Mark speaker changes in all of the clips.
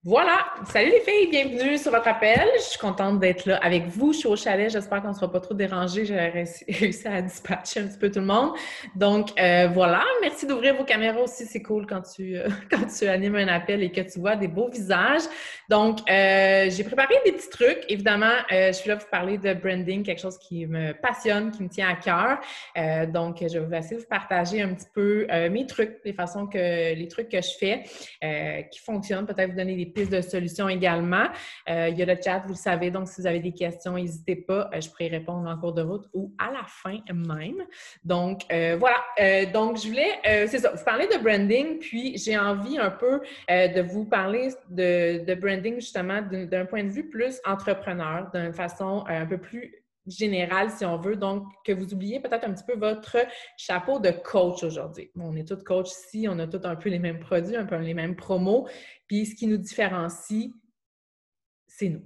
Speaker 1: Voilà! Salut les filles, bienvenue sur votre appel. Je suis contente d'être là avec vous. Je suis au chalet, j'espère qu'on ne sera pas trop dérangés. J'ai réussi à dispatcher un petit peu tout le monde. Voilà, merci d'ouvrir vos caméras aussi, c'est cool quand quand tu animes un appel et que tu vois des beaux visages. J'ai préparé des petits trucs. Évidemment, je suis là pour vous parler de branding, quelque chose qui me passionne, qui me tient à cœur. Je vais essayer de vous partager un petit peu mes trucs, les trucs que je fais qui fonctionnent, peut-être vous donner des pistes de solutions également. Il y a le chat, vous le savez, donc si vous avez des questions, n'hésitez pas, je pourrai répondre en cours de route ou à la fin même. Je voulais, c'est ça, vous parler de branding, puis j'ai envie un peu de vous parler de branding justement d'un point de vue plus entrepreneur, d'une façon un peu plus générale, si on veut. Donc, que vous oubliez peut-être un petit peu votre chapeau de coach aujourd'hui. On est tous coachs ici, on a tous un peu les mêmes produits, un peu les mêmes promos. Puis, ce qui nous différencie, c'est nous.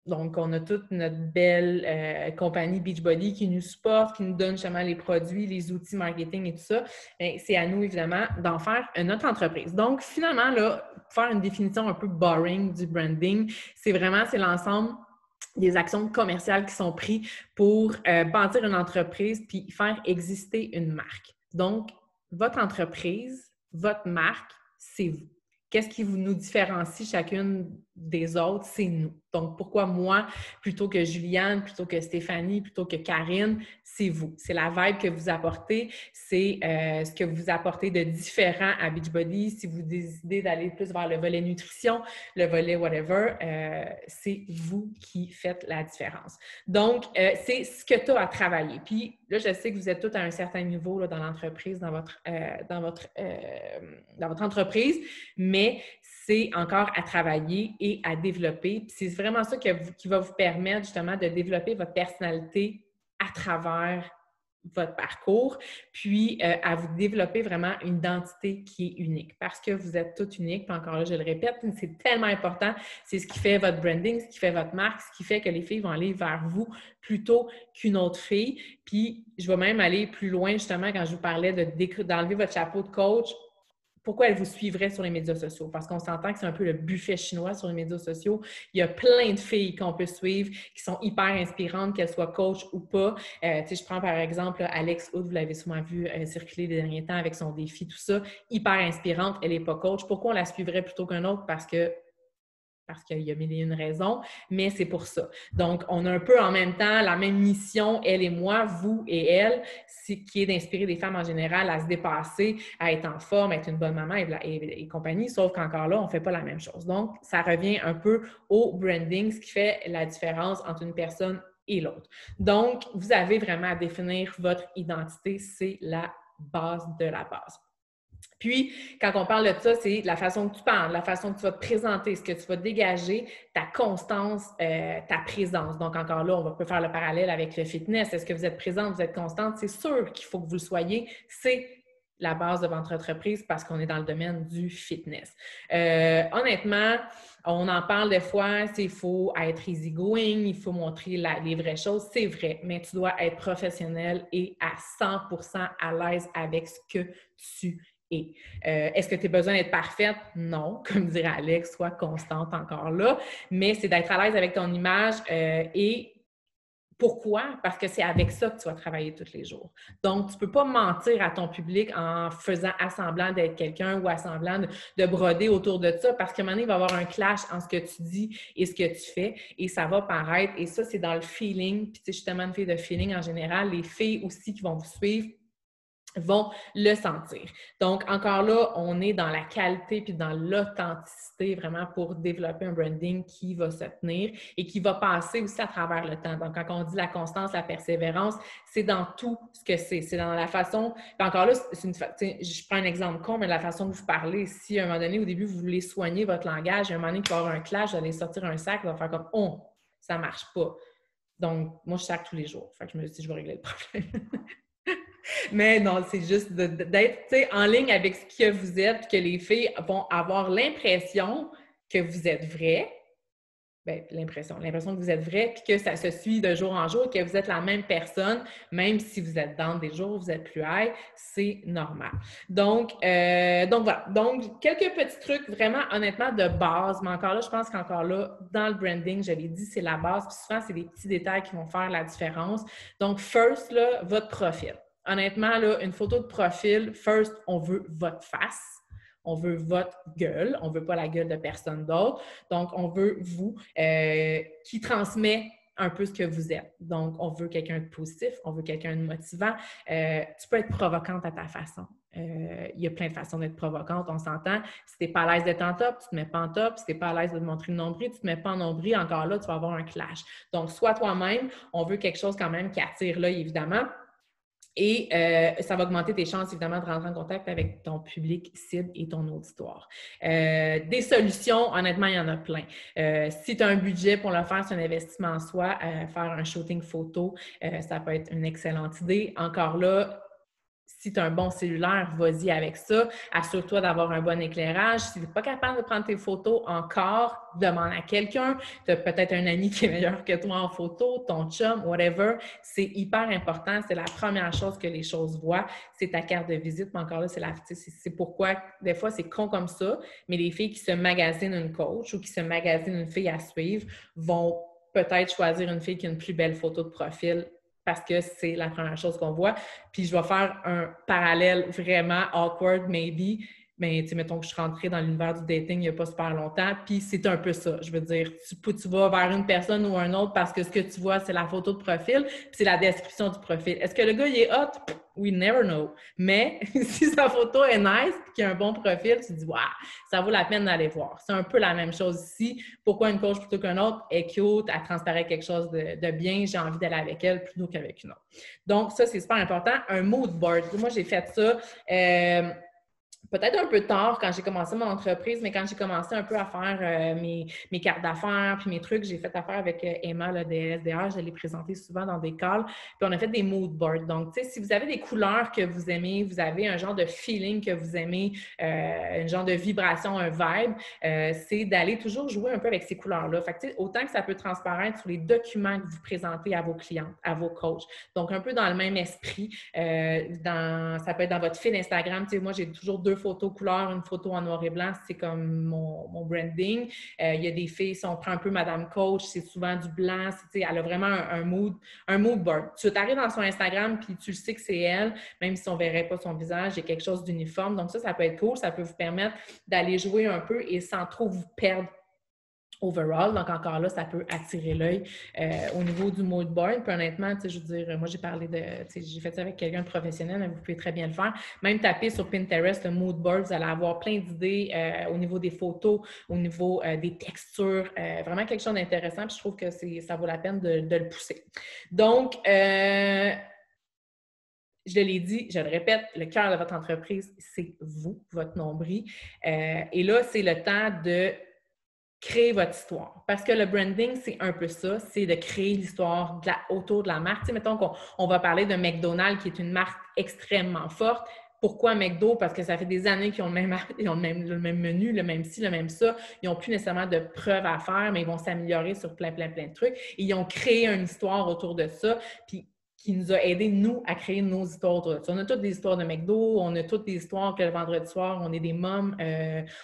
Speaker 1: Donc, on a toute notre belle compagnie Beachbody qui nous supporte, qui nous donne justement les produits, les outils marketing et tout ça. Bien, c'est à nous, évidemment, d'en faire notre entreprise. Donc, finalement, là, faire une définition un peu boring du branding, c'est l'ensemble des actions commerciales qui sont prises pour bâtir une entreprise puis faire exister une marque. Donc, votre entreprise, votre marque, c'est vous. Qu'est-ce qui nous différencie chacune des autres? C'est nous. Donc, pourquoi moi, plutôt que Juliane, plutôt que Stéphanie, plutôt que Karine, c'est vous. C'est la vibe que vous apportez, c'est ce que vous apportez de différent à Beachbody. Si vous décidez d'aller plus vers le volet nutrition, le volet whatever, c'est vous qui faites la différence. Donc, c'est ce que tu as à travailler. Puis là, je sais que vous êtes tous à un certain niveau là, dans l'entreprise, dans votre entreprise, mais c'est encore à travailler et à développer. Puis c'est vraiment ça qui va vous permettre justement de développer votre personnalité à travers votre parcours, puis à vous développer vraiment une identité qui est unique parce que vous êtes toutes uniques. Puis encore là, je le répète, c'est tellement important. C'est ce qui fait votre branding, ce qui fait votre marque, ce qui fait que les filles vont aller vers vous plutôt qu'une autre fille. Puis je vais même aller plus loin justement quand je vous parlais d'enlever votre chapeau de coach. Pourquoi elle vous suivrait sur les médias sociaux? Parce qu'on s'entend que c'est un peu le buffet chinois sur les médias sociaux. Il y a plein de filles qu'on peut suivre qui sont hyper inspirantes, qu'elles soient coach ou pas. Je prends par exemple Alex Hood, vous l'avez souvent vu circuler les derniers temps avec son défi, tout ça. Hyper inspirante, elle n'est pas coach. Pourquoi on la suivrait plutôt qu'un autre? Parce qu'il y a mille et une raisons, mais c'est pour ça. Donc, on a un peu en même temps la même mission, elle et moi, vous et elle, qui est d'inspirer les femmes en général à se dépasser, à être en forme, à être une bonne maman et compagnie, sauf qu'encore là, on ne fait pas la même chose. Donc, ça revient un peu au branding, ce qui fait la différence entre une personne et l'autre. Donc, vous avez vraiment à définir votre identité, c'est la base de la base. Puis, quand on parle de ça, c'est la façon que tu parles, la façon que tu vas te présenter, ce que tu vas dégager, ta constance, ta présence. Donc, encore là, on peut faire le parallèle avec le fitness. Est-ce que vous êtes présente, vous êtes constante? C'est sûr qu'il faut que vous le soyez. C'est la base de votre entreprise parce qu'on est dans le domaine du fitness. Honnêtement, on en parle des fois, il faut être easygoing, il faut montrer les vraies choses, c'est vrai, mais tu dois être professionnel et à 100% à l'aise avec ce que tu es. Est-ce que tu as besoin d'être parfaite? Non, comme dirait Alex, sois constante encore là, mais c'est d'être à l'aise avec ton image et pourquoi? Parce que c'est avec ça que tu vas travailler tous les jours. Donc, tu ne peux pas mentir à ton public en faisant assemblant d'être quelqu'un ou assemblant de broder autour de ça parce qu'à un moment donné, il va y avoir un clash entre ce que tu dis et ce que tu fais et ça va paraître. Et ça, c'est dans le feeling. Puis, tu sais, justement, une fille de feeling en général, les filles aussi qui vont vous suivre vont le sentir. Donc, encore là, on est dans la qualité puis dans l'authenticité vraiment pour développer un branding qui va se tenir et qui va passer aussi à travers le temps. Donc, quand on dit la constance, la persévérance, c'est dans tout ce que c'est. C'est dans la façon... Puis encore là, je prends un exemple con, mais la façon que vous parlez, si à un moment donné, au début, vous voulez soigner votre langage, à un moment donné, il va y avoir un clash, vous allez sortir un sac, il va faire comme « Oh, ça marche pas ». Donc, moi, je sac tous les jours. Fait que je me dis, je vais régler le problème. Mais non, c'est juste d'être en ligne avec ce que vous êtes, que les filles vont avoir l'impression que vous êtes vrai, l'impression que vous êtes vrai, puis que ça se suit de jour en jour, que vous êtes la même personne, même si vous êtes down des jours, vous êtes plus high, c'est normal. Donc voilà. Donc, quelques petits trucs vraiment, honnêtement, de base, mais encore là, je pense qu'encore là, dans le branding, je l'ai dit, c'est la base, puis souvent, c'est des petits détails qui vont faire la différence. Donc, first, là, votre profil. Honnêtement, là, une photo de profil, first, on veut votre face. On veut votre gueule, on ne veut pas la gueule de personne d'autre. Donc, on veut vous qui transmet un peu ce que vous êtes. Donc, on veut quelqu'un de positif, on veut quelqu'un de motivant. Tu peux être provocante à ta façon. Il y a plein de façons d'être provocante, on s'entend. Si tu n'es pas à l'aise d'être en top, tu ne te mets pas en top. Si tu n'es pas à l'aise de te montrer le nombril, tu ne te mets pas en nombril. Encore là, tu vas avoir un clash. Donc, sois toi-même. On veut quelque chose quand même qui attire l'œil, évidemment. Et ça va augmenter tes chances, évidemment, de rentrer en contact avec ton public cible et ton auditoire. Des solutions, honnêtement, il y en a plein. Si tu as un budget pour le faire, c'est un investissement en soi. Faire un shooting photo, ça peut être une excellente idée. Encore là, si tu as un bon cellulaire, vas-y avec ça. Assure-toi d'avoir un bon éclairage. Si tu n'es pas capable de prendre tes photos encore, demande à quelqu'un. Tu as peut-être un ami qui est meilleur que toi en photo, ton chum, whatever. C'est hyper important. C'est la première chose que les choses voient. C'est ta carte de visite. Mais encore là, c'est pourquoi, des fois, c'est con comme ça, mais les filles qui se magasinent une coach ou qui se magasinent une fille à suivre vont peut-être choisir une fille qui a une plus belle photo de profil parce que c'est la première chose qu'on voit. Puis je vais faire un parallèle vraiment awkward, maybe, mais tu sais, mettons que je suis rentrée dans l'univers du dating il n'y a pas super longtemps, puis c'est un peu ça. Je veux dire, tu vas vers une personne ou un autre parce que ce que tu vois, c'est la photo de profil, puis c'est la description du profil. Est-ce que le gars, il est hot? We never know. Mais si sa photo est nice et qu'il a un bon profil, tu te dis, waouh, ça vaut la peine d'aller voir. C'est un peu la même chose ici. Pourquoi une coach plutôt qu'une autre? Elle est cute, elle transparaît quelque chose de bien, j'ai envie d'aller avec elle plutôt qu'avec une autre. Donc, ça, c'est super important. Un mood board. Moi, j'ai fait ça. Peut-être un peu tard quand j'ai commencé mon entreprise, mais quand j'ai commencé un peu à faire mes cartes d'affaires puis mes trucs, j'ai fait affaire avec Emma là, des SDR. Je l'ai présenté souvent dans des calls. Puis on a fait des mood boards. Donc, tu sais, si vous avez des couleurs que vous aimez, vous avez un genre de feeling que vous aimez, un genre de vibration, un vibe, c'est d'aller toujours jouer un peu avec ces couleurs-là. Fait que, tu sais, autant que ça peut transparaître sur les documents que vous présentez à vos clients, à vos coachs. Donc, un peu dans le même esprit. Ça peut être dans votre fil Instagram. Tu sais, moi, j'ai toujours 2 photos couleurs, une photo en noir et blanc, c'est comme mon branding. Il y a des filles, si on prend un peu Madame Coach, c'est souvent du blanc. Elle a vraiment un mood board. Tu arrives dans son Instagram puis tu le sais que c'est elle, même si on ne verrait pas son visage, il y a quelque chose d'uniforme. Donc ça peut être cool. Ça peut vous permettre d'aller jouer un peu et sans trop vous perdre overall. Donc, encore là, ça peut attirer l'œil au niveau du mood board. Puis honnêtement, je veux dire, moi, j'ai fait ça avec quelqu'un de professionnel, mais vous pouvez très bien le faire. Même taper sur Pinterest, le mood board, vous allez avoir plein d'idées au niveau des photos, au niveau des textures. Vraiment quelque chose d'intéressant. Puis je trouve que ça vaut la peine de le pousser. Donc, je l'ai dit, je le répète, le cœur de votre entreprise, c'est vous, votre nombril. Et là, c'est le temps de créer votre histoire. Parce que le branding, c'est un peu ça, c'est de créer l'histoire autour de la marque. Tu sais, mettons qu'on va parler de McDonald's, qui est une marque extrêmement forte. Pourquoi McDo? Parce que ça fait des années qu'ils ont le même menu, le même ci, le même ça. Ils n'ont plus nécessairement de preuves à faire, mais ils vont s'améliorer sur plein de trucs. Et ils ont créé une histoire autour de ça. Puis qui nous a aidé, nous, à créer nos histoires autour de ça. On a toutes des histoires de McDo, on a toutes des histoires que le vendredi soir, on est des mômes,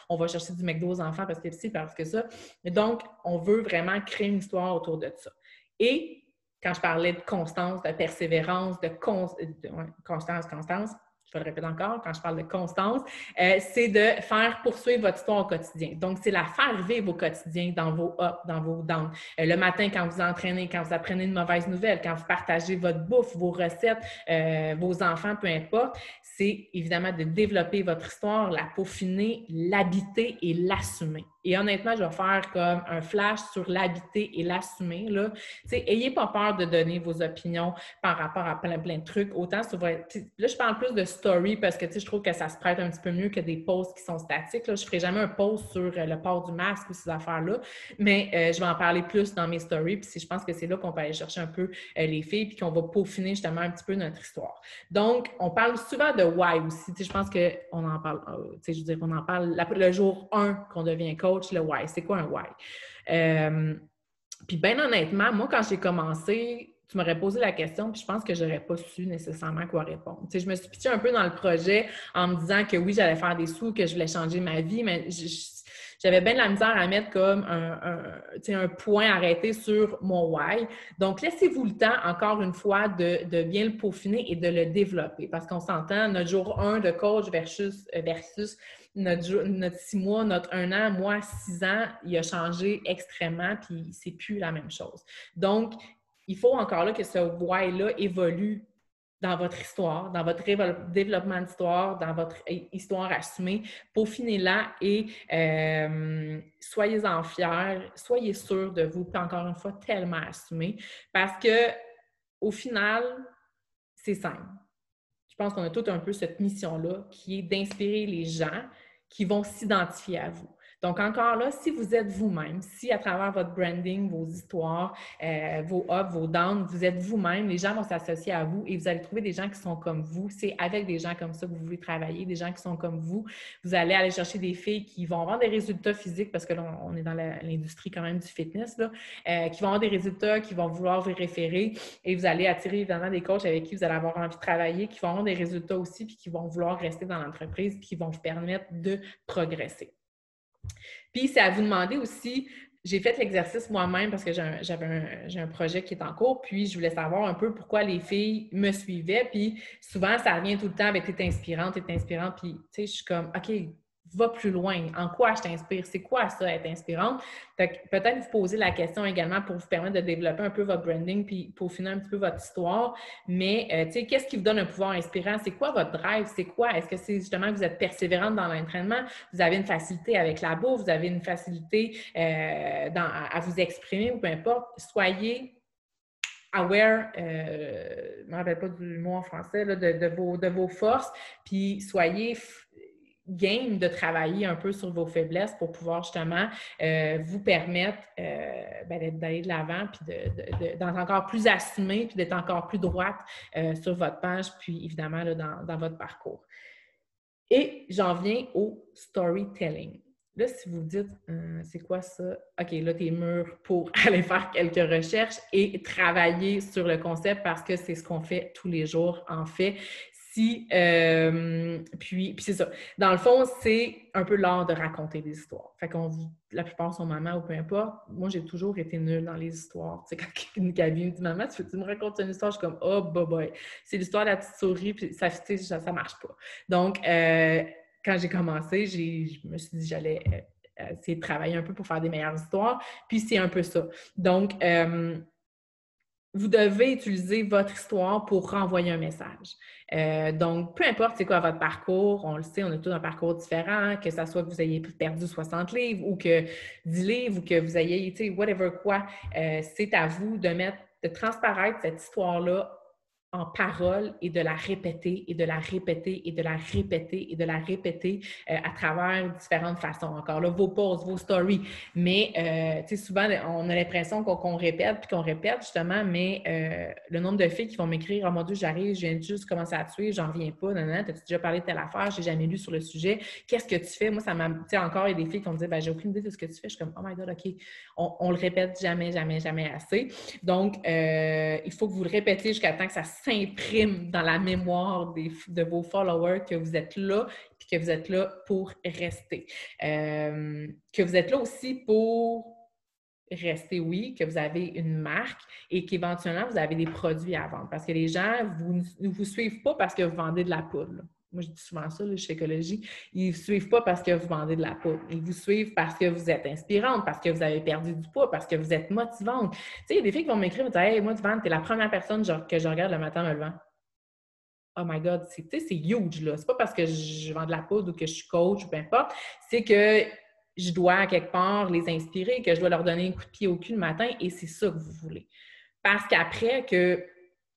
Speaker 1: on va chercher du McDo aux enfants parce que c'est parce que ça. Et donc, on veut vraiment créer une histoire autour de ça. Et quand je parlais de constance, de persévérance, de constance, je vais le répéter encore, quand je parle de constance, c'est de faire poursuivre votre histoire au quotidien. Donc, c'est la faire vivre au quotidien dans vos ups, dans vos downs. Le matin, quand vous entraînez, quand vous apprenez une mauvaise nouvelle, quand vous partagez votre bouffe, vos recettes, vos enfants, peu importe, c'est évidemment de développer votre histoire, la peaufiner, l'habiter et l'assumer. Et honnêtement, je vais faire comme un flash sur l'habiter et l'assumer. Ayez pas peur de donner vos opinions par rapport à plein de trucs. Autant souvent, là, je parle plus de story parce que je trouve que ça se prête un petit peu mieux que des posts qui sont statiques. Là. Je ne ferai jamais un post sur le port du masque ou ces affaires-là, mais je vais en parler plus dans mes stories. Puis je pense que c'est là qu'on peut aller chercher un peu les filles puis qu'on va peaufiner justement un petit peu notre histoire. Donc, on parle souvent de why aussi. Je pense qu'on en parle, je veux dire, on en parle le jour 1 qu'on devient coach, le why. C'est quoi un why? Puis bien honnêtement, moi, quand j'ai commencé, tu m'aurais posé la question, puis je pense que je n'aurais pas su nécessairement quoi répondre. Tu sais, je me suis pitchée un peu dans le projet en me disant que oui, j'allais faire des sous, que je voulais changer ma vie, mais j'avais bien de la misère à mettre comme un point arrêté sur mon why. Donc, laissez-vous le temps, encore une fois, de bien le peaufiner et de le développer. Parce qu'on s'entend, notre jour 1 de coach versus notre 6 mois, notre 1 an, moi, 6 ans, il a changé extrêmement, puis c'est plus la même chose. Donc, il faut encore là que ce why-là évolue dans votre histoire, dans votre développement d'histoire, dans votre histoire assumée. Peaufinez-la et soyez-en fiers, soyez sûrs de vous, puis encore une fois, tellement assumés, parce que au final, c'est simple. Je pense qu'on a tous un peu cette mission-là qui est d'inspirer les gens qui vont s'identifier à vous. Donc, encore là, si vous êtes vous-même, si à travers votre branding, vos histoires, vos ups, vos downs, vous êtes vous-même, les gens vont s'associer à vous et vous allez trouver des gens qui sont comme vous. C'est avec des gens comme ça que vous voulez travailler, des gens qui sont comme vous. Vous allez aller chercher des filles qui vont avoir des résultats physiques, parce que là, on est dans l'industrie quand même du fitness, là, qui vont avoir des résultats, qui vont vouloir vous référer et vous allez attirer évidemment des coachs avec qui vous allez avoir envie de travailler, qui vont avoir des résultats aussi, puis qui vont vouloir rester dans l'entreprise, puis qui vont vous permettre de progresser. Puis, c'est à vous demander aussi, j'ai fait l'exercice moi-même parce que j'ai un projet qui est en cours, puis je voulais savoir un peu pourquoi les filles me suivaient, puis souvent, ça revient tout le temps avec « t'es inspirante », puis tu sais, je suis comme « OK, va plus loin. En quoi je t'inspire? C'est quoi ça, être inspirante? » Fait que peut-être vous poser la question également pour vous permettre de développer un peu votre branding puis peaufiner un petit peu votre histoire. Mais, tu sais, qu'est-ce qui vous donne un pouvoir inspirant? C'est quoi votre drive? C'est quoi? Est-ce que c'est justement que vous êtes persévérante dans l'entraînement? Vous avez une facilité avec la bouffe? Vous avez une facilité à vous exprimer ou peu importe? Soyez aware, je ne me rappelle pas du mot en français, là, de vos forces, puis soyez game de travailler un peu sur vos faiblesses pour pouvoir justement vous permettre d'aller de l'avant, puis d'être encore plus assumé, puis d'être encore plus droite sur votre page, puis évidemment là, dans votre parcours. Et j'en viens au storytelling. Là, si vous dites, c'est quoi ça? OK, là, t'es mûr pour aller faire quelques recherches et travailler sur le concept parce que c'est ce qu'on fait tous les jours, en fait. Puis c'est ça. Dans le fond, c'est un peu l'art de raconter des histoires. Fait qu'on la plupart sont maman ou peu importe. Moi, j'ai toujours été nulle dans les histoires. Tu sais, quand quelqu'un vient me dit « Maman, tu me raconter une histoire? » Je suis comme « Oh, boy. C'est l'histoire de la petite souris, puis ça marche pas. » Donc, quand j'ai commencé, je me suis dit que j'allais essayer de travailler un peu pour faire des meilleures histoires. Puis c'est un peu ça. Donc, vous devez utiliser votre histoire pour renvoyer un message. Donc, peu importe c'est quoi votre parcours, on le sait, on a tous un parcours différent, que ce soit que vous ayez perdu 60 livres ou que 10 livres ou que vous ayez, tu sais, whatever quoi, c'est à vous de transparaître cette histoire-là en parole et de la répéter et de la répéter et de la répéter et de la répéter à travers différentes façons. Encore là, vos posts, vos stories. Mais, tu sais, souvent, on a l'impression qu'on répète puis qu'on répète, justement, mais le nombre de filles qui vont m'écrire « Oh mon Dieu, j'arrive, je viens juste commencer à tuer, j'en reviens pas, nanana, t'as-tu déjà parlé de telle affaire, j'ai jamais lu sur le sujet, qu'est-ce que tu fais? » Moi, ça m'a... Tu sais, encore, il y a des filles qui vont me dire « Ben, j'ai aucune idée de ce que tu fais. » Je suis comme « Oh my God, OK. » On le répète jamais, jamais, jamais assez. Donc, il faut que vous le répétiez jusqu'à temps que ça s'imprime dans la mémoire de vos followers que vous êtes là et que vous êtes là pour rester. Que vous êtes là aussi pour rester, oui, que vous avez une marque et qu'éventuellement, vous avez des produits à vendre. Parce que les gens ne vous suivent pas parce que vous vendez de la poudre. Là. Moi, je dis souvent ça, là, chez Écologie. Ils ne vous suivent pas parce que vous vendez de la poudre. Ils vous suivent parce que vous êtes inspirante, parce que vous avez perdu du poids, parce que vous êtes motivante. Tu sais, il y a des filles qui vont m'écrire et dire « Hey, moi, Van, t'es la première personne que je regarde le matin en me levant. » Oh my God, c'est huge, là. C'est pas parce que je vends de la poudre ou que je suis coach ou peu importe. C'est que je dois, à quelque part, les inspirer, que je dois leur donner un coup de pied au cul le matin et c'est ça que vous voulez. Parce qu'après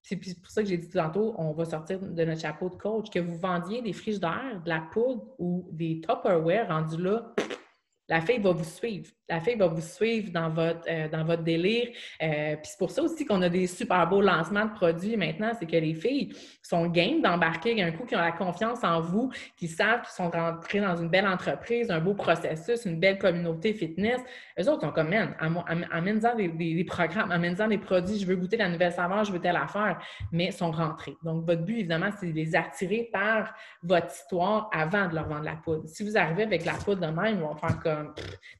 Speaker 1: c'est pour ça que j'ai dit tantôt, on va sortir de notre chapeau de coach, que vous vendiez des frigidaires, de la poudre ou des Tupperware rendus là, La fille va vous suivre. La fille va vous suivre dans votre délire. Puis c'est pour ça aussi qu'on a des super beaux lancements de produits maintenant, c'est que les filles sont game d'embarquer un coup, qui ont la confiance en vous, qui savent qu'ils sont rentrés dans une belle entreprise, un beau processus, une belle communauté fitness. Eux autres sont comme, man, amène-en des programmes, amène-en des produits, je veux goûter la nouvelle saveur, je veux telle affaire, mais sont rentrés. Donc, votre but, évidemment, c'est de les attirer par votre histoire avant de leur vendre la poudre. Si vous arrivez avec la poudre de même, ils vont faire comme,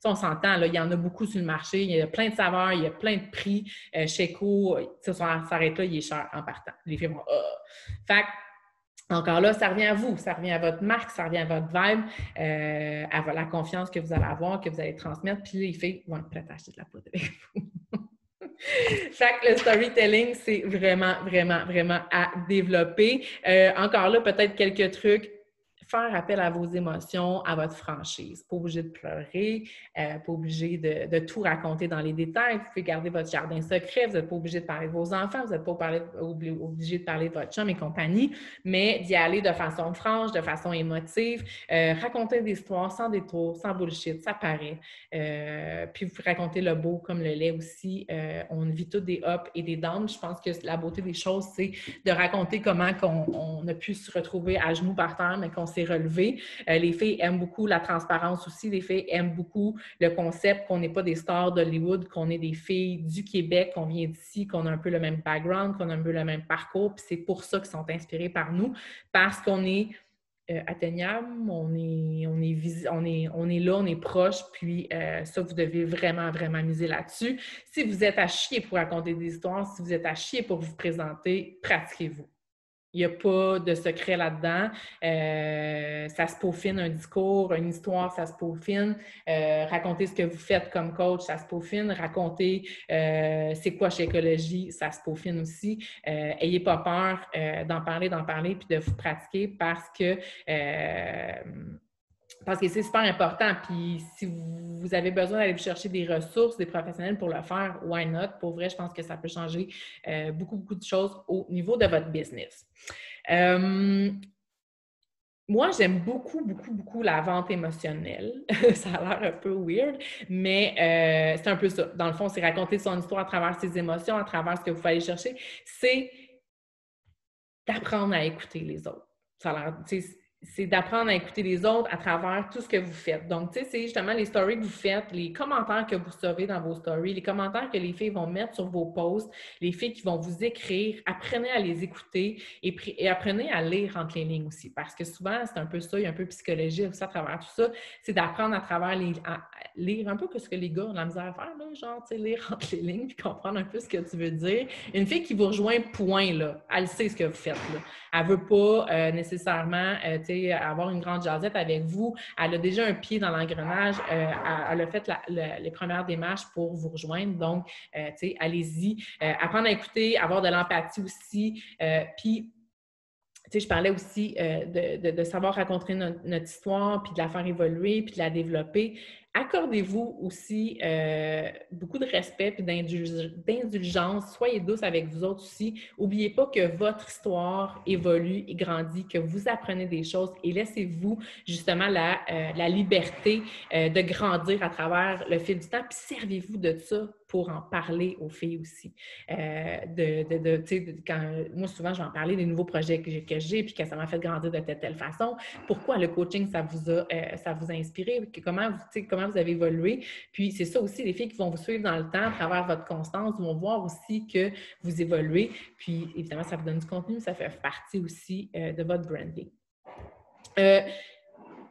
Speaker 1: on s'entend, là, il y en a beaucoup sur le marché, il y a plein de saveurs, il y a plein de prix. Chez Co, ça s'arrête là, il est cher en partant. Les filles vont, Fait que, encore là, ça revient à vous, ça revient à votre marque, ça revient à votre vibe, à la confiance que vous allez avoir, que vous allez transmettre, puis les filles vont être prêtes à acheter de la poudre avec vous. Fait que le storytelling, c'est vraiment, vraiment, vraiment à développer. Encore là, peut-être quelques trucs. Faire appel à vos émotions, à votre franchise. Pas obligé de pleurer, pas obligé de tout raconter dans les détails. Vous pouvez garder votre jardin secret, vous n'êtes pas obligé de parler de vos enfants, vous n'êtes pas obligé de parler de votre chum et compagnie, mais d'y aller de façon franche, de façon émotive. Raconter des histoires sans détour, sans bullshit, ça paraît. Puis vous racontez le beau comme le lait aussi. On vit tous des ups et des downs. Je pense que la beauté des choses, c'est de raconter comment on a pu se retrouver à genoux par terre, mais qu'on s'est relevé. Les filles aiment beaucoup la transparence aussi. Les filles aiment beaucoup le concept qu'on n'est pas des stars d'Hollywood, qu'on est des filles du Québec, qu'on vient d'ici, qu'on a un peu le même background, qu'on a un peu le même parcours. Puis c'est pour ça qu'ils sont inspirés par nous, parce qu'on est atteignable, on est là, on est proche, puis ça, vous devez vraiment, vraiment miser là-dessus. Si vous êtes à chier pour raconter des histoires, si vous êtes à chier pour vous présenter, pratiquez-vous. Il n'y a pas de secret là-dedans. Ça se peaufine un discours, une histoire, ça se peaufine. Raconter ce que vous faites comme coach, ça se peaufine. Raconter c'est quoi chez Écologie, ça se peaufine aussi. Ayez pas peur d'en parler, puis de vous pratiquer parce que c'est super important. Puis si vous avez besoin d'aller vous chercher des ressources, des professionnels pour le faire, why not? Pour vrai, je pense que ça peut changer beaucoup, beaucoup de choses au niveau de votre business. Moi, j'aime beaucoup, beaucoup, beaucoup la vente émotionnelle. Ça a l'air un peu weird, mais c'est un peu ça. Dans le fond, c'est raconter son histoire à travers ses émotions, à travers ce que vous fallait chercher. C'est d'apprendre à écouter les autres. Ça a l'air, c'est d'apprendre à écouter les autres à travers tout ce que vous faites. Donc, tu sais, c'est justement les stories que vous faites, les commentaires que vous recevez dans vos stories, les commentaires que les filles vont mettre sur vos posts, les filles qui vont vous écrire. Apprenez à les écouter et apprenez à lire entre les lignes aussi. Parce que souvent, c'est un peu ça, il y a un peu de psychologie aussi à travers tout ça. C'est d'apprendre à travers à lire un peu ce que les gars ont de la misère à faire, là, genre, tu sais, lire entre les lignes puis comprendre un peu ce que tu veux dire. Une fille qui vous rejoint, point, là, elle sait ce que vous faites, là. Elle ne veut pas nécessairement avoir une grande jasette avec vous. Elle a déjà un pied dans l'engrenage. Elle a fait les premières démarches pour vous rejoindre. Donc, allez-y. Apprendre à écouter, avoir de l'empathie aussi. Puis, je parlais aussi de savoir raconter notre histoire, puis de la faire évoluer, puis de la développer. Accordez-vous aussi beaucoup de respect puis d'indulgence. Soyez douce avec vous autres aussi. N'oubliez pas que votre histoire évolue et grandit, que vous apprenez des choses et laissez-vous justement la liberté de grandir à travers le fil du temps. Puis servez-vous de ça pour en parler aux filles aussi. Moi, souvent, je vais en parler des nouveaux projets que j'ai puis que ça m'a fait grandir de telle façon. Pourquoi le coaching, ça vous a inspiré? Comment vous avez évolué? Puis, c'est ça aussi, les filles qui vont vous suivre dans le temps à travers votre constance vont voir aussi que vous évoluez. Puis, évidemment, ça vous donne du contenu, ça fait partie aussi de votre branding.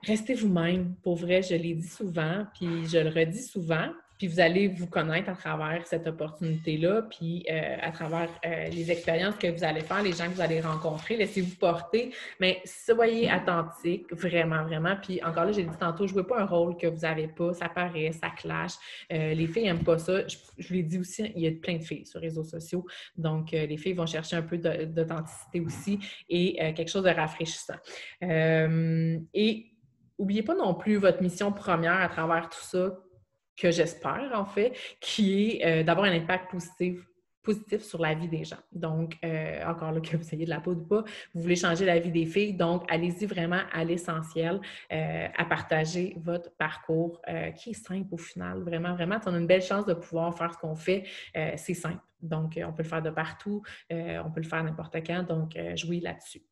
Speaker 1: Restez vous-même. Pour vrai, je l'ai dit souvent, puis je le redis souvent. Puis vous allez vous connaître à travers cette opportunité-là, puis à travers les expériences que vous allez faire, les gens que vous allez rencontrer. Laissez-vous porter, mais soyez authentique, vraiment, vraiment. Puis encore là, j'ai dit tantôt, jouez pas un rôle que vous n'avez pas, ça paraît, ça clash. Les filles n'aiment pas ça. Je vous l'ai dit aussi, il y a plein de filles sur les réseaux sociaux, donc les filles vont chercher un peu d'authenticité aussi et quelque chose de rafraîchissant. Et n'oubliez pas non plus votre mission première à travers tout ça, que j'espère, en fait, qui est d'avoir un impact positif positif sur la vie des gens. Donc, encore là, que vous ayez de la peau ou pas, vous voulez changer la vie des filles, donc allez-y vraiment à l'essentiel, à partager votre parcours qui est simple au final. Vraiment, vraiment, on a une belle chance de pouvoir faire ce qu'on fait. C'est simple. Donc, on peut le faire de partout, on peut le faire n'importe quand, donc jouez là-dessus.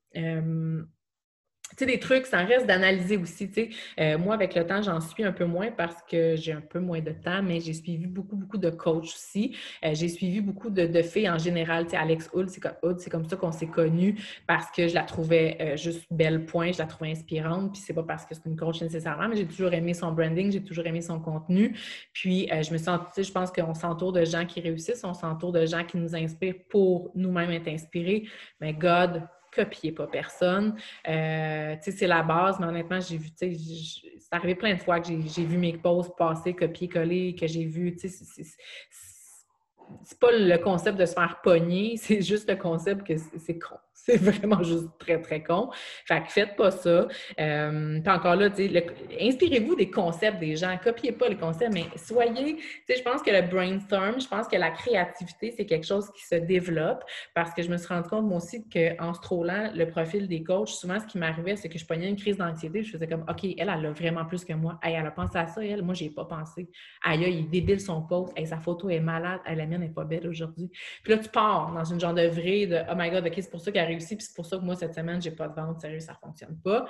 Speaker 1: Tu sais, des trucs, ça reste d'analyser aussi, tu sais. Moi, avec le temps, j'en suis un peu moins parce que j'ai un peu moins de temps, mais j'ai suivi beaucoup, beaucoup de coachs aussi. J'ai suivi beaucoup de filles en général. Tu sais, Alex Hood, c'est comme ça qu'on s'est connus parce que je la trouvais juste belle point, je la trouvais inspirante. Puis c'est pas parce que c'est une coach nécessairement, mais j'ai toujours aimé son branding, j'ai toujours aimé son contenu. Puis je me sens, tu sais, je pense qu'on s'entoure de gens qui réussissent, on s'entoure de gens qui nous inspirent pour nous-mêmes être inspirés. Mais God, copiez pas personne. Tu sais, c'est la base, mais honnêtement, j'ai vu, tu sais, c'est arrivé plein de fois que j'ai vu mes posts passer, copier-coller, que j'ai vu, tu sais, c'est pas le concept de se faire pogner, c'est juste le concept que c'est con. C'est vraiment juste très, très con. Fait que faites pas ça. Puis encore là, tu sais, inspirez-vous des concepts des gens. Copiez pas les concepts, mais soyez... Tu sais, je pense que le brainstorm, je pense que la créativité, c'est quelque chose qui se développe parce que je me suis rendu compte, moi aussi, qu'en scrollant le profil des coachs, souvent, ce qui m'arrivait, c'est que je pognais une crise d'anxiété. Je faisais comme, OK, elle a vraiment plus que moi. Hey, elle a pensé à ça, elle. Moi, j'y ai pas pensé. Aïe, il est débile son post. Hey, sa photo est malade. Hey, la mienne n'est pas belle aujourd'hui. Puis là, tu pars dans une genre de vraie de oh my God, OK, c'est pour ça qu'elle a réussi, puis c'est pour ça que moi, cette semaine, j'ai pas de vente. Sérieux, ça fonctionne pas.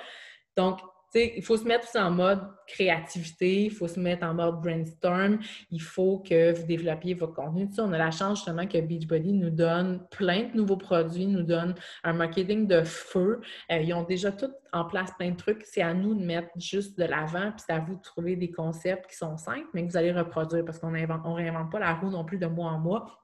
Speaker 1: Donc, tu sais, il faut se mettre aussi en mode créativité, il faut se mettre en mode brainstorm, il faut que vous développiez votre contenu. Tu sais, on a la chance justement que Beachbody nous donne plein de nouveaux produits, nous donne un marketing de feu. Ils ont déjà tout en place plein de trucs. C'est à nous de mettre juste de l'avant, puis c'est à vous de trouver des concepts qui sont simples, mais que vous allez reproduire parce qu'on ne réinvente pas la roue non plus de mois en mois.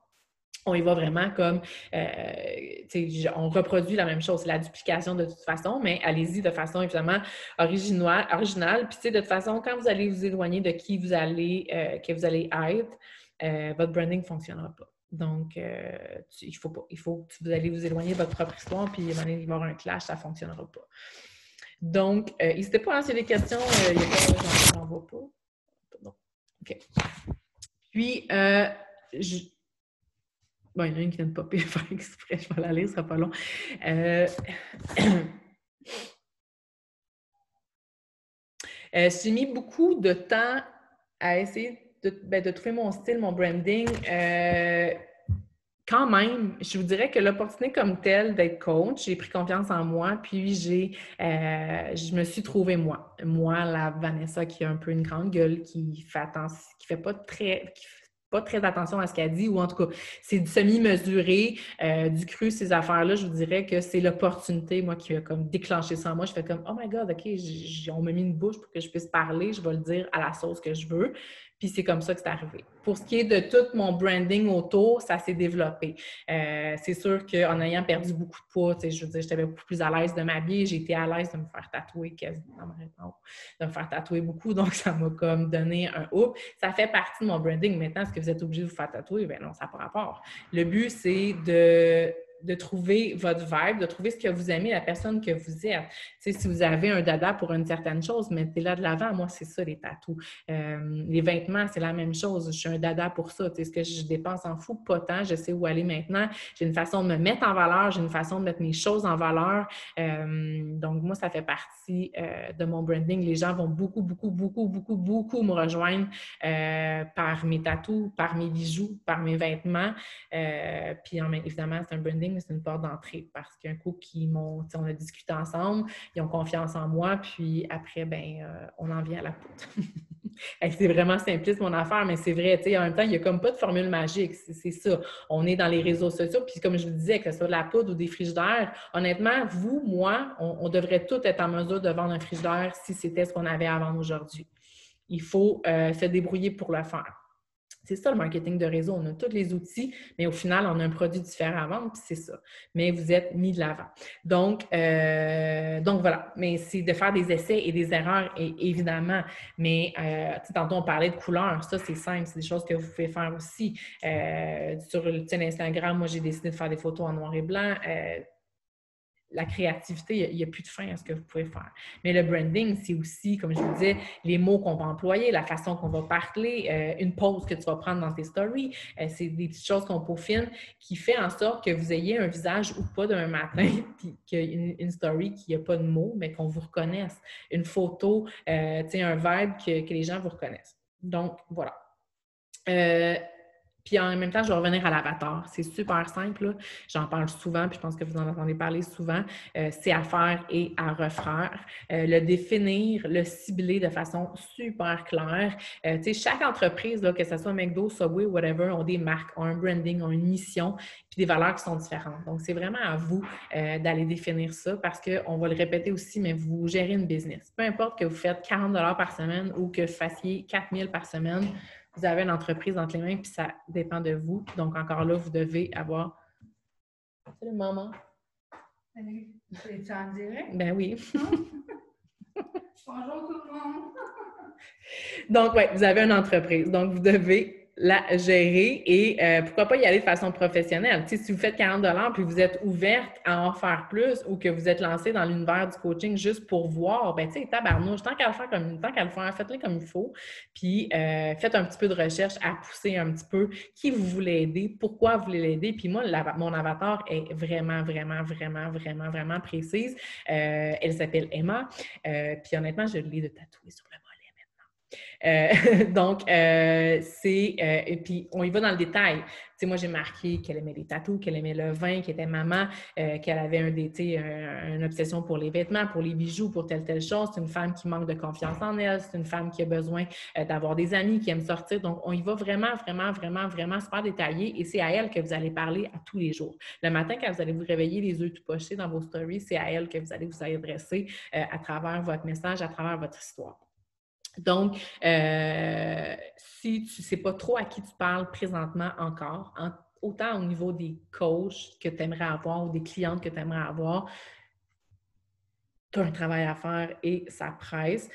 Speaker 1: On y va vraiment comme, on reproduit la même chose, c'est la duplication de toute façon, mais allez-y de façon évidemment originale. Puis, de toute façon, quand vous allez vous éloigner de qui vous allez, que vous allez être, votre branding ne fonctionnera pas. Donc, il faut que vous allez vous éloigner de votre propre histoire, puis il va y avoir un clash, ça ne fonctionnera pas. Donc, n'hésitez pas à lancer des questions, il y a pas, j'en vois pas. Non. OK. Puis, bon, il y en a une qui vient de popper, faire exprès, je vais la lire, ce sera pas long. J'ai mis beaucoup de temps à essayer de trouver mon style, mon branding. Quand même, je vous dirais que l'opportunité comme telle d'être coach, j'ai pris confiance en moi, puis je me suis trouvée moi. Moi, la Vanessa qui a un peu une grande gueule, qui fait pas très attention à ce qu'elle dit, ou en tout cas, c'est du semi-mesuré, du cru, ces affaires-là. Je vous dirais que c'est l'opportunité, moi, qui a comme déclenché ça en moi. Je fais comme, oh my God, OK, on m'a mis une bouche pour que je puisse parler, je vais le dire à la sauce que je veux. Puis c'est comme ça que c'est arrivé. Pour ce qui est de tout mon branding autour, ça s'est développé. C'est sûr qu'en ayant perdu beaucoup de poids, je veux dire, j'étais beaucoup plus à l'aise de m'habiller, j'ai été à l'aise de me faire tatouer de me faire tatouer beaucoup, donc ça m'a comme donné un hoop. Ça fait partie de mon branding. Maintenant, est-ce que vous êtes obligé de vous faire tatouer? Bien non, ça n'a pas rapport. Le but, c'est de trouver votre vibe, de trouver ce que vous aimez, la personne que vous êtes. Tu sais, si vous avez un dada pour une certaine chose, mettez-la de l'avant. Moi, c'est ça, les tatous. Les vêtements, c'est la même chose. Je suis un dada pour ça. Tu sais, ce que je dépense en fou, pas tant. Je sais où aller maintenant. J'ai une façon de me mettre en valeur. J'ai une façon de mettre mes choses en valeur. Donc, moi, ça fait partie de mon branding. Les gens vont beaucoup, beaucoup, beaucoup, beaucoup, beaucoup me rejoindre par mes tatous, par mes bijoux, par mes vêtements. Puis, évidemment, c'est un branding, mais c'est une porte d'entrée parce qu'un coup on a discuté ensemble, ils ont confiance en moi, puis après, on en vient à la poutre. C'est vraiment simpliste, mon affaire, mais c'est vrai, en même temps, il n'y a comme pas de formule magique, c'est ça. On est dans les réseaux sociaux, puis comme je vous disais, que ce soit de la poudre ou des frigidaires, honnêtement, vous, moi, on devrait tous être en mesure de vendre un frigidaire si c'était ce qu'on avait à vendre aujourd'hui. Il faut se débrouiller pour le faire. C'est ça le marketing de réseau. On a tous les outils, mais au final, on a un produit différent à vendre, puis c'est ça. Mais vous êtes mis de l'avant. Donc voilà. Mais c'est de faire des essais et des erreurs, évidemment. Mais tantôt, on parlait de couleurs. Ça, c'est simple. C'est des choses que vous pouvez faire aussi. Sur l'Instagram, moi, j'ai décidé de faire des photos en noir et blanc. la créativité, il n'y a plus de fin à ce que vous pouvez faire. Mais le branding, c'est aussi, comme je vous disais, les mots qu'on va employer, la façon qu'on va parler, une pause que tu vas prendre dans tes stories. C'est des petites choses qu'on peaufine qui fait en sorte que vous ayez un visage ou pas d'un matin, puis qu'il y a une story qui n'a pas de mots, mais qu'on vous reconnaisse. Une photo, un vibe que les gens vous reconnaissent. Donc, voilà. Puis en même temps, je vais revenir à l'avatar. C'est super simple. J'en parle souvent, puis je pense que vous en entendez parler souvent. C'est à faire et à refaire. Le définir, le cibler de façon super claire. Chaque entreprise, là, que ce soit McDo, Subway, whatever, ont des marques, ont un branding, ont une mission, puis des valeurs qui sont différentes. Donc, c'est vraiment à vous d'aller définir ça parce qu'on va le répéter aussi, mais vous gérez une business. Peu importe que vous faites 40 $ par semaine ou que vous fassiez 4 000 par semaine, vous avez une entreprise entre les mains, puis ça dépend de vous. Donc, encore là, vous devez avoir... Salut, maman.
Speaker 2: Salut. Es-tu en direct?
Speaker 1: Ben oui.
Speaker 2: Bonjour tout le monde.
Speaker 1: Donc, oui, vous avez une entreprise. Donc, vous devez la gérer et pourquoi pas y aller de façon professionnelle. Tu sais, si vous faites 40 $ puis vous êtes ouverte à en faire plus ou que vous êtes lancé dans l'univers du coaching juste pour voir, ben tu sais, tabarnouche, tant qu'à le faire, faites-le comme il faut. Puis faites un petit peu de recherche à pousser un petit peu qui vous voulez aider, pourquoi vous voulez l'aider. Puis moi, mon avatar est vraiment, vraiment, vraiment, vraiment, vraiment précise. Elle s'appelle Emma. Puis honnêtement, je l'ai de tatouer sur le donc, et puis on y va dans le détail. Tu sais, moi, j'ai marqué qu'elle aimait les tatous, qu'elle aimait le vin, qu'elle était maman, qu'elle avait une obsession pour les vêtements, pour les bijoux, pour telle chose. C'est une femme qui manque de confiance en elle. C'est une femme qui a besoin d'avoir des amis, qui aime sortir. Donc, on y va vraiment, vraiment, vraiment, vraiment super détaillé et c'est à elle que vous allez parler à tous les jours. Le matin, quand vous allez vous réveiller les yeux tout pochés dans vos stories, c'est à elle que vous allez vous adresser à travers votre message, à travers votre histoire. Donc, si tu ne sais pas trop à qui tu parles présentement encore, autant au niveau des coachs que tu aimerais avoir ou des clientes que tu aimerais avoir, tu as un travail à faire et ça presse.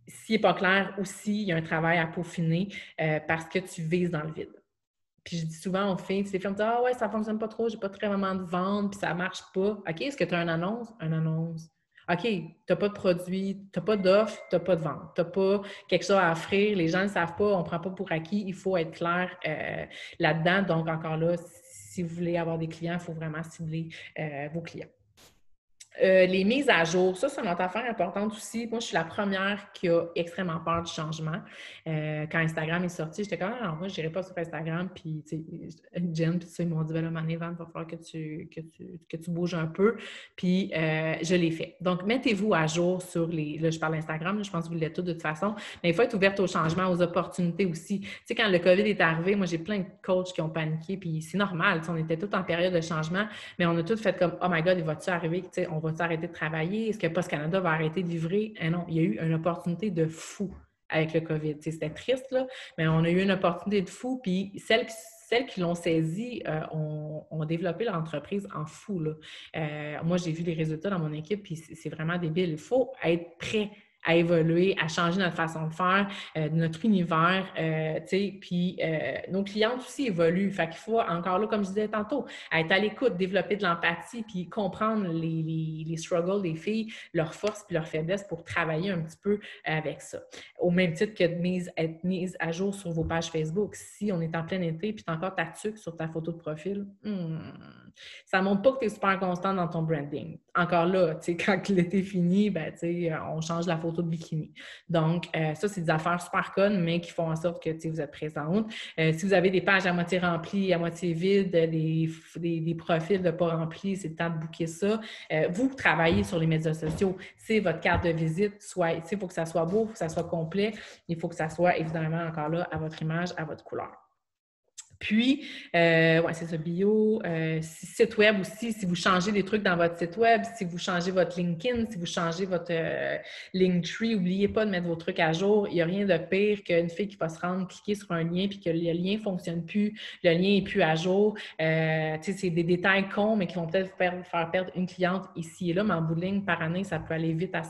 Speaker 1: S'il n'est pas clair aussi, il y a un travail à peaufiner parce que tu vises dans le vide. Puis je dis souvent aux filles, les filles me disent « Ah ouais, ça ne fonctionne pas trop, j'ai pas très vraiment de vente, puis ça ne marche pas. » OK, est-ce que tu as une annonce? Une annonce. OK, tu n'as pas de produit, tu n'as pas d'offre, tu n'as pas de vente, tu n'as pas quelque chose à offrir, les gens ne le savent pas, on ne prend pas pour acquis, il faut être clair là-dedans. Donc, encore là, si vous voulez avoir des clients, il faut vraiment cibler vos clients. Les mises à jour, ça, c'est une autre affaire importante aussi. Moi, je suis la première qui a extrêmement peur du changement. Quand Instagram est sorti, j'étais comme, alors moi, je n'irai pas sur Instagram. Puis, tu sais, Jen, puis ils m'ont dit, ben là, Mané-Van, il va falloir que tu bouges un peu. Puis, je l'ai fait. Donc, mettez-vous à jour sur là, je parle d'Instagram, je pense que vous l'êtes tous de toute façon, mais il faut être ouverte au changement, aux opportunités aussi. Tu sais, quand le COVID est arrivé, moi, j'ai plein de coachs qui ont paniqué, puis c'est normal, on était tous en période de changement, mais on a tous fait comme, oh my God, il va-tu arriver, tu sais, on va-tu arrêter de travailler? Est-ce que Post Canada va arrêter de livrer? Non, il y a eu une opportunité de fou avec le COVID. Tu sais, c'était triste, là, mais on a eu une opportunité de fou, puis celles qui l'ont saisi ont développé l'entreprise en fou. Là. Moi, j'ai vu les résultats dans mon équipe, puis c'est vraiment débile. Il faut être prêt à évoluer, à changer notre façon de faire, notre univers, tu sais, puis nos clientes aussi évoluent. Fait qu'il faut, encore là, comme je disais tantôt, être à l'écoute, développer de l'empathie, puis comprendre les struggles des filles, leurs forces puis leurs faiblesses pour travailler un petit peu avec ça. Au même titre que être mise à jour sur vos pages Facebook. Si on est en plein été puis tu as encore ta tuque sur ta photo de profil, ça ne montre pas que tu es super constant dans ton branding. Encore là, tu sais, quand l'été finit, ben, tu sais, on change la photo de bikini. Donc, ça, c'est des affaires super connes, mais qui font en sorte que, tu sais, vous êtes présente. Si vous avez des pages à moitié remplies, à moitié vides, des profils de pas remplis, c'est le temps de booker ça. Vous travaillez sur les médias sociaux. C'est votre carte de visite. Il faut que ça soit beau, il faut que ça soit complet. Il faut que ça soit, évidemment, encore là, à votre image, à votre couleur. Puis, ouais, c'est ça, bio. Site web aussi, si vous changez des trucs dans votre site web, si vous changez votre LinkedIn, si vous changez votre Linktree, n'oubliez pas de mettre vos trucs à jour. Il n'y a rien de pire qu'une fille qui va se rendre, cliquer sur un lien, puis que le lien ne fonctionne plus, le lien n'est plus à jour. C'est des détails cons, mais qui vont peut-être faire perdre une cliente ici et là, mais en bout de ligne, par année, ça peut aller vite à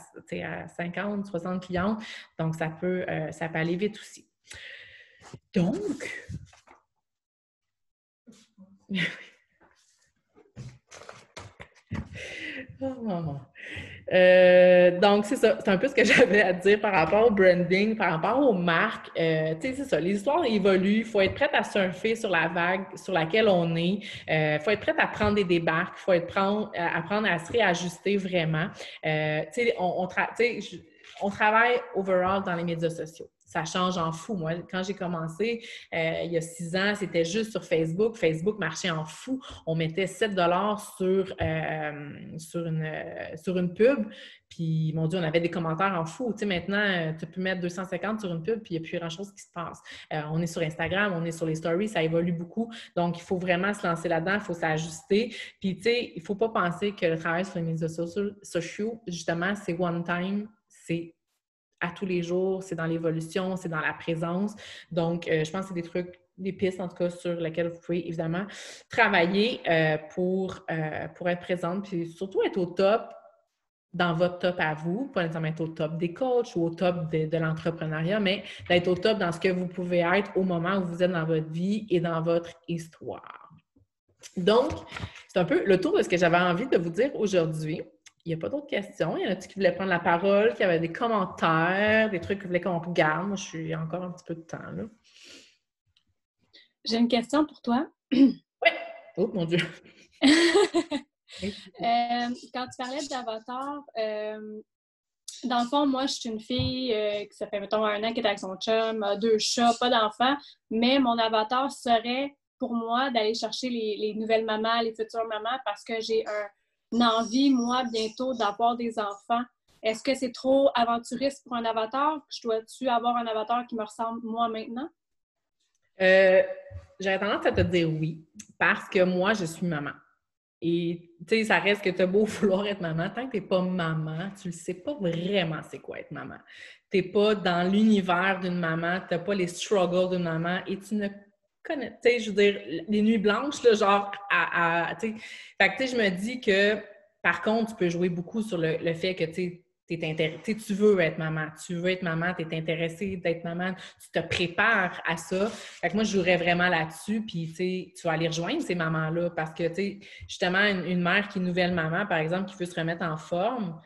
Speaker 1: 50, 60 clientes. Donc, ça peut aller vite aussi. Donc, Oh, maman. Donc, c'est ça. C'est un peu ce que j'avais à dire par rapport au branding, par rapport aux marques. Tu sais, c'est ça. Les histoires évoluent. Il faut être prête à surfer sur la vague sur laquelle on est. Il faut être prête à prendre des débarques. Il faut apprendre à se réajuster vraiment. Tu sais, on travaille overall dans les médias sociaux. Ça change en fou. Moi, quand j'ai commencé, il y a 6 ans, c'était juste sur Facebook. Facebook marchait en fou. On mettait 7 sur une pub. Puis, mon Dieu, on avait des commentaires en fou. Tu sais, maintenant, tu peux mettre 250 sur une pub, puis il n'y a plus grand-chose qui se passe. On est sur Instagram, on est sur les stories, ça évolue beaucoup. Donc, il faut vraiment se lancer là-dedans, il faut s'ajuster. Puis, tu sais, il ne faut pas penser que le travail sur les médias sociaux, justement, c'est one time, c'est à tous les jours, c'est dans l'évolution, c'est dans la présence. Donc, je pense que c'est des trucs, des pistes en tout cas sur lesquelles vous pouvez évidemment travailler pour être présente, puis surtout être au top dans votre top à vous, pas nécessairement être au top des coachs ou au top de l'entrepreneuriat, mais d'être au top dans ce que vous pouvez être au moment où vous êtes dans votre vie et dans votre histoire. Donc, c'est un peu le tour de ce que j'avais envie de vous dire aujourd'hui. Il n'y a pas d'autres questions. Il y en a-t-il qui voulaient prendre la parole, qui avaient des commentaires, des trucs qu'ils voulaient qu'on regarde? Moi, je suis encore un petit peu de temps, là.
Speaker 3: J'ai une question pour toi.
Speaker 1: Oui! Oh, mon Dieu!
Speaker 3: Quand tu parlais d'avatar, dans le fond, moi, je suis une fille qui ça fait, mettons, 1 an qui est avec son chum, a 2 chats, pas d'enfants, mais mon avatar serait, pour moi, d'aller chercher les nouvelles mamans, les futures mamans, parce que j'ai une envie, moi, bientôt, d'avoir des enfants. Est-ce que c'est trop aventuriste pour un avatar? Je dois-tu avoir un avatar qui me ressemble, moi, maintenant?
Speaker 1: J'aurais tendance à te dire oui, parce que moi, je suis maman. Et, tu sais, ça reste que tu as beau vouloir être maman, tant que tu n'es pas maman, tu ne sais pas vraiment c'est quoi être maman. Tu n'es pas dans l'univers d'une maman, tu n'as pas les struggles d'une maman et tu ne connais, tu sais, je veux dire, les nuits blanches, là, genre, tu sais. Fait que, tu sais, je me dis que, par contre, tu peux jouer beaucoup sur le fait que, tu sais, tu veux être maman, tu es intéressée d'être maman, tu te prépares à ça. Fait que moi, je jouerais vraiment là-dessus, puis tu sais, tu vas aller rejoindre ces mamans-là parce que, tu sais, justement, une mère qui est nouvelle maman, par exemple, qui veut se remettre en forme,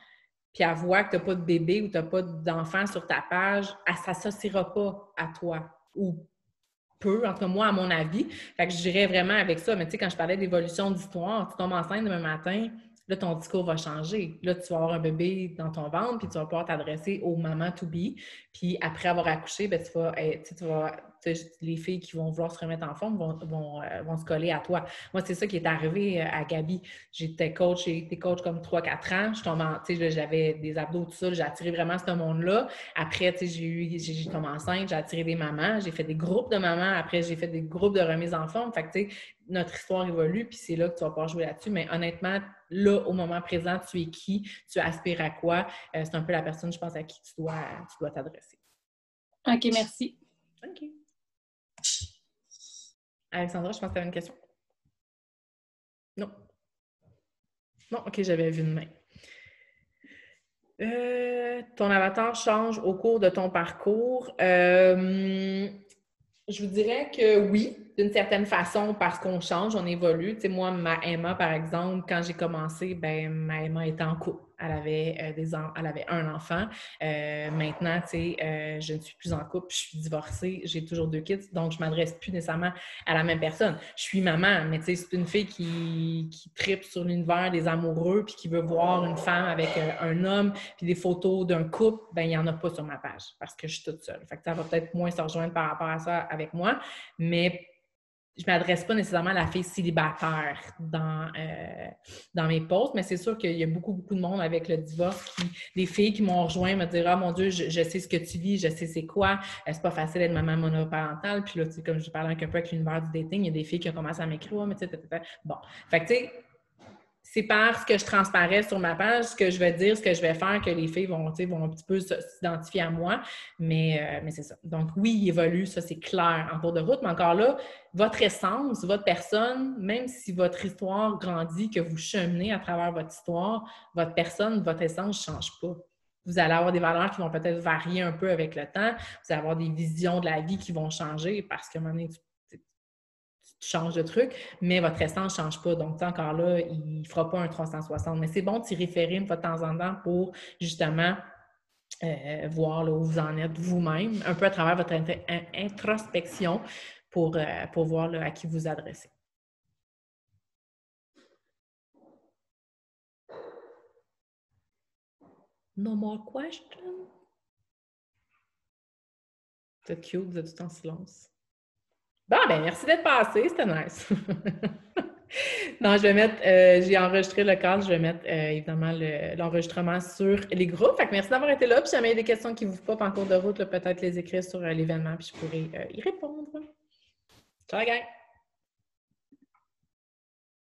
Speaker 1: puis elle voit que tu n'as pas de bébé ou tu n'as pas d'enfant sur ta page, elle ne s'associera pas à toi ou peu, entre moi, à mon avis. Fait que je dirais vraiment avec ça. Mais tu sais, quand je parlais d'évolution d'histoire, tu tombes enceinte demain matin, là, ton discours va changer. Là, tu vas avoir un bébé dans ton ventre, puis tu vas pouvoir t'adresser aux mamans to be. Puis après avoir accouché, ben, les filles qui vont vouloir se remettre en forme vont se coller à toi. Moi, c'est ça qui est arrivé à Gabi. J'ai été coach comme 3-4 ans. Je tombe j'avais des abdos, tout ça. J'ai attiré vraiment ce monde-là. Après, j'ai tombé enceinte, j'ai attiré des mamans. J'ai fait des groupes de mamans. Après, j'ai fait des groupes de remise en forme. Fait que, tu sais, notre histoire évolue, puis c'est là que tu vas pouvoir jouer là-dessus. Mais honnêtement, là, au moment présent, tu es qui? Tu aspires à quoi? C'est un peu la personne, je pense, à qui tu dois t'adresser.
Speaker 3: OK, merci.
Speaker 1: OK. Alexandra, je pense que tu avais une question? Non. Non, OK, j'avais vu une main. Ton avatar change au cours de ton parcours. Je vous dirais que oui, d'une certaine façon, parce qu'on change, on évolue. Tu sais, moi, ma Emma, par exemple, quand j'ai commencé, ben ma Emma était en couple. Elle avait un enfant. Maintenant, tu sais, je ne suis plus en couple, je suis divorcée, j'ai toujours 2 kids, donc je ne m'adresse plus nécessairement à la même personne. Je suis maman, mais tu sais, c'est une fille qui tripe sur l'univers des amoureux puis qui veut voir une femme avec un homme puis des photos d'un couple, ben il n'y en a pas sur ma page parce que je suis toute seule. Fait que ça va peut-être moins se rejoindre par rapport à ça avec moi, mais je ne m'adresse pas nécessairement à la fille célibataire dans mes posts, mais c'est sûr qu'il y a beaucoup, beaucoup de monde avec le divorce, des filles qui m'ont rejoint me dire « Ah mon Dieu, je sais ce que tu vis, je sais c'est quoi, c'est pas facile d'être maman monoparentale. » Puis là, tu sais, comme je parlais un peu avec l'univers du dating, il y a des filles qui ont commencé à m'écrire « Oh, mais tu sais, bon. » Fait que tu sais, c'est parce que je transparais sur ma page ce que je vais dire, ce que je vais faire, que les filles vont un petit peu s'identifier à moi. Mais c'est ça. Donc, oui, il évolue, ça, c'est clair en cours de route. Mais encore là, votre essence, votre personne, même si votre histoire grandit, que vous cheminez à travers votre histoire, votre personne, votre essence ne change pas. Vous allez avoir des valeurs qui vont peut-être varier un peu avec le temps. Vous allez avoir des visions de la vie qui vont changer parce qu'à un moment donné, changes de truc, mais votre essence ne change pas. Donc, encore là, il ne fera pas un 360. Mais c'est bon d'y référer une fois de temps en temps pour justement voir là, où vous en êtes vous-même, un peu à travers votre introspection pour voir là, à qui vous adressez. No more questions? C'est cute, vous êtes tout en silence. Bon, ben merci d'être passé, c'était nice. Non, je vais mettre, j'ai enregistré le cadre, je vais mettre évidemment l'enregistrement sur les groupes. Fait que merci d'avoir été là. Puis si jamais il y a des questions qui vous popent en cours de route, peut-être les écrire sur l'événement, puis je pourrai y répondre. Ciao, gang!